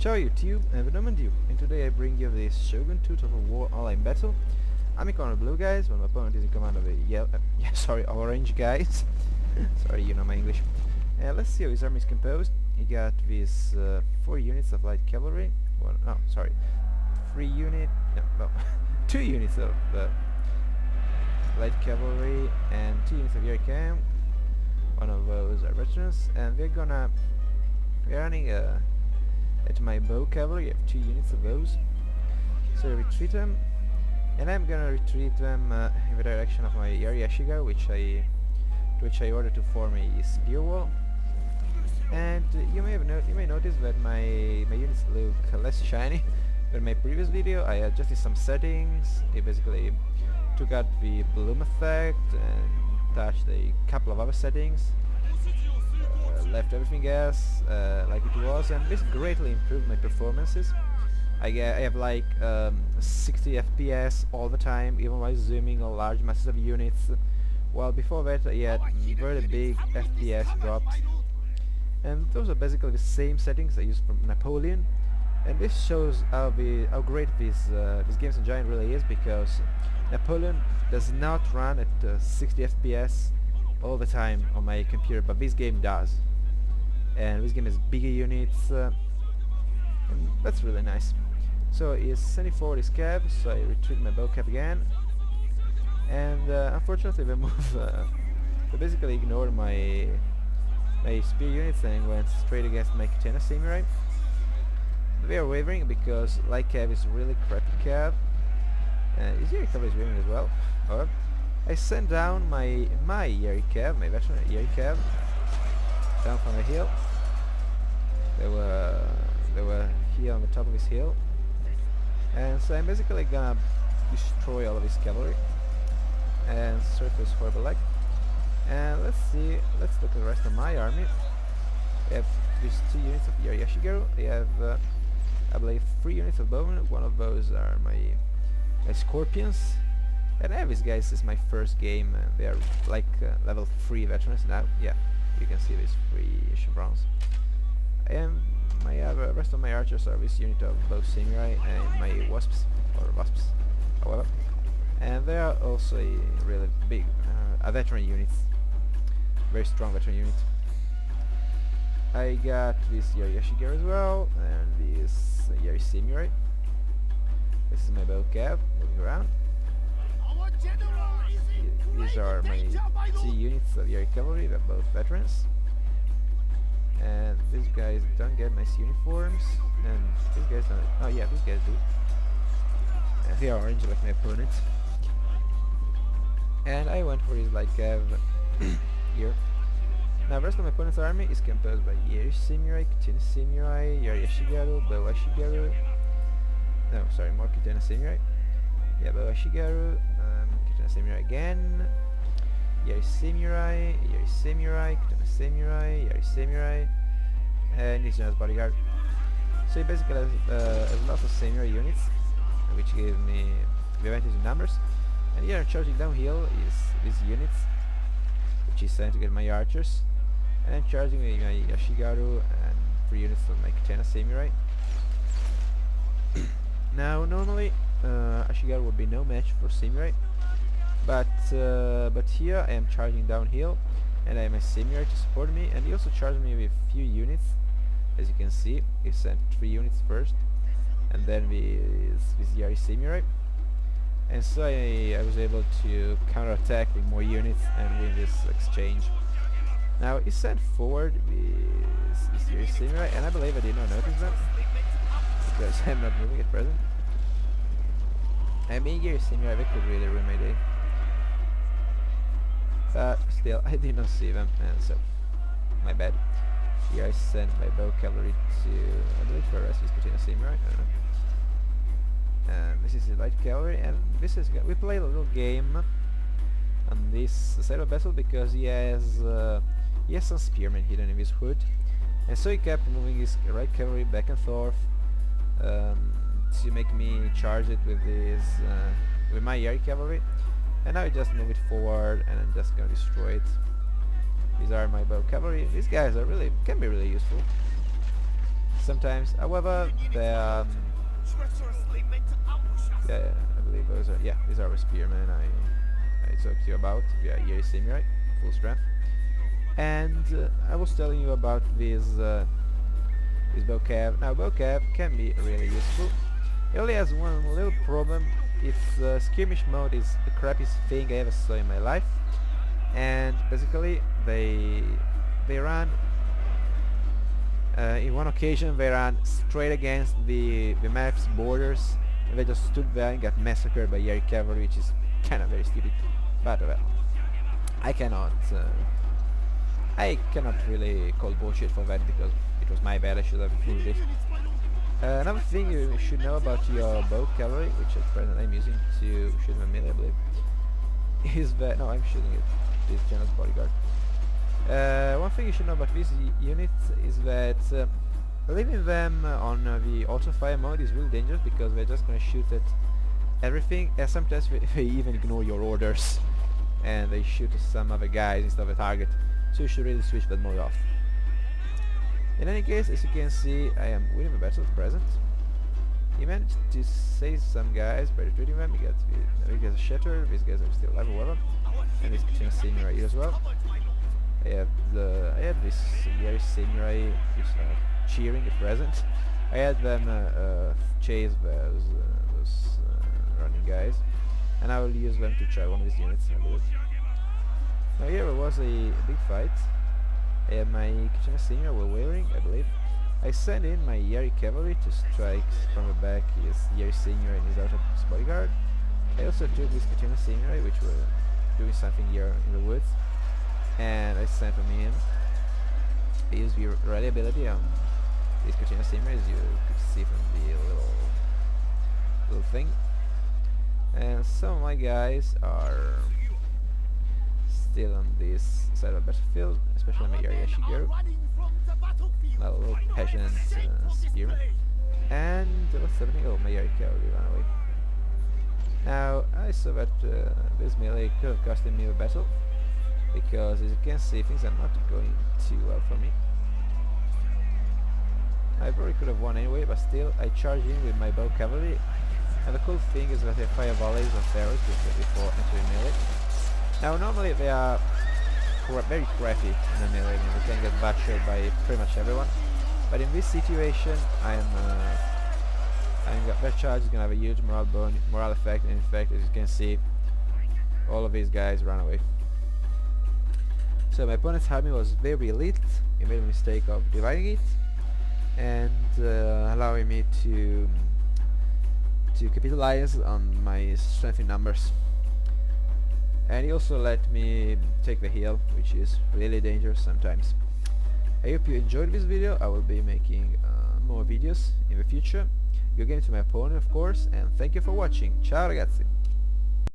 Ciao YouTube, and you, and today I bring you this Shogun 2 Total War Online Battle. I'm in command of blue guys, while my opponent is in command of a orange guys. Sorry, you know my English. Let's see how his army is composed. He got these 4 units of light cavalry. 3 unit, no, 2 units of light cavalry and 2 units of air cam. One of those are veterans, and we're running at my bow cavalry. I have 2 units of those, so I retreat them, and I'm gonna retreat them in the direction of my Yashiga, which I ordered to form a spear wall. And you may notice that my units look less shiny than in my previous video. I adjusted some settings. I basically took out the bloom effect and touched a couple of other settings. Left everything else like it was, and this greatly improved my performances. I have like 60 FPS all the time, even while zooming on large masses of units, while before that I had very big FPS drops. And those are basically the same settings I used from Napoleon, and this shows how great this Games Engine really is, because Napoleon does not run at 60 FPS all the time on my computer, but this game does. And this game has bigger units, and that's really nice. So he's sending forward his cav, so I retreat my bow cap again, and unfortunately they basically ignored my spear units and went straight against my katana samurai. They are wavering because light cav is really crappy cav, and his Yari cav is wavering as well. However, I sent down my Yari cav, my veteran Yari cav, down from the hill. They were here on the top of this hill, and so I'm basically gonna destroy all of his cavalry and surface horrible leg. And let's look at the rest of my army. I have these 2 units of Yashigaru. I have I believe 3 units of bowmen. One of those are my scorpions. And I have these guys. This is my first game. They are like level 3 veterans now. Yeah, you can see these 3 chevrons. And my rest of my archers are this unit of bow samurai and my wasps, however. And they are also a really big a veteran unit, very strong veteran unit. I got this Yari Yashigaru as well, and this Yari samurai. This is my bow cav moving around. These are my 2 units of Yari cavalry. They're both veterans. And these guys don't get nice uniforms, and these guys don't. Oh yeah, these guys do. And they are orange like my opponent. And I went for his light cav here. Now the rest of my opponent's army is composed by Yari samurai, katana samurai, Yari Yashigaru, bow Yashigaru. No, sorry, more katana samurai. Yeah, bow Yashigaru, katana samurai again. Yari samurai, katana samurai, Yari samurai, and he's known as bodyguard. So he basically has lots of samurai units, which gave me the advantage in numbers. And here charging downhill is these units, which is sent to get my archers, and I'm charging my Yashigaru and 3 units of my katana samurai. Now normally Yashigaru would be no match for samurai, but here I am charging downhill, and I have my samurai to support me, and he also charged me with few units. As you can see, he sent 3 units first, and then with Yari samurai, and so I was able to counterattack with more units and win this exchange. Now he sent forward this Yari samurai, and I believe I did not notice them because I'm not moving at present. And being Yari samurai, they could really ruin my day. But still, I did not see them, and so my bad. Here I sent my bow cavalry to, I believe, for rest is katana samurai. I don't know. And this is the light cavalry, and this is we play a little game on this side of battle because he has some spearmen hidden in his hood, and so he kept moving his right cavalry back and forth to make me charge it with with my Yari cavalry. And now I just move it forward, and I'm just gonna destroy it. These are my bow cavalry. These guys are can be really useful. sometimes. However, the yeah, I believe those are these are our spearmen I talked to you about. Yeah, Yeri Samurai, full strength. And I was telling you about this bow cav. Now bow cav can be really useful. It only has one little problem. Its skirmish mode is the crappiest thing I ever saw in my life, and basically they ran in one occasion they ran straight against the map's borders, and they just stood there and got massacred by Yeri cavalry, which is kind of very stupid. But well, I cannot really call bullshit for that because it was my bad. I should have improved it. Another thing you should know about your bow cavalry, which at present I'm using to shoot my melee, I believe, is that no, I'm shooting it. This general's bodyguard. One thing you should know about this unit is that leaving them on the auto fire mode is really dangerous because they're just gonna shoot at everything, and sometimes they even ignore your orders and they shoot some other guys instead of a target. So you should really switch that mode off. In any case, as you can see, I am winning the battle at present. He managed to save some guys by retreating them. He gets a shatter. These guys are still level 11, and this Kachina Samurai here as well. I had this Yeri Samurai which are cheering at present. I had them chase those running guys, and I will use them to try one of these units, I believe. Now here there was a big fight. My Kachina Samurai were wavering, I believe. I sent in my Yeri cavalry to strike from the back his Yeri Samurai and his outer bodyguard. I also took this Kachina Samurai, which were doing something here in the woods, and I sent from him. I used the rally ability on these Kachina Samurai, as you could see from the little thing. And some of my guys are still on this side of the battlefield, especially my Yari Shigeru, a little passionate spearman. And what's happening? Oh, my Yari cavalry ran away. Now, I saw that this melee could have costed me a battle, because as you can see, things are not going too well for me. I probably could have won anyway, but still, I charge in with my bow cavalry, and the cool thing is that I fire volleys of arrows before entering melee. Now normally they are very crappy in a melee, and they can get butchered by pretty much everyone. But in this situation, that charge is gonna have a huge morale effect, and in fact, as you can see, all of these guys run away. So my opponent's army was very elite. He made a mistake of dividing it and allowing me to capitalize on my strength in numbers. And he also let me take the hill, which is really dangerous sometimes. I hope you enjoyed this video. I will be making more videos in the future. Good game to my opponent, of course, and thank you for watching. Ciao ragazzi!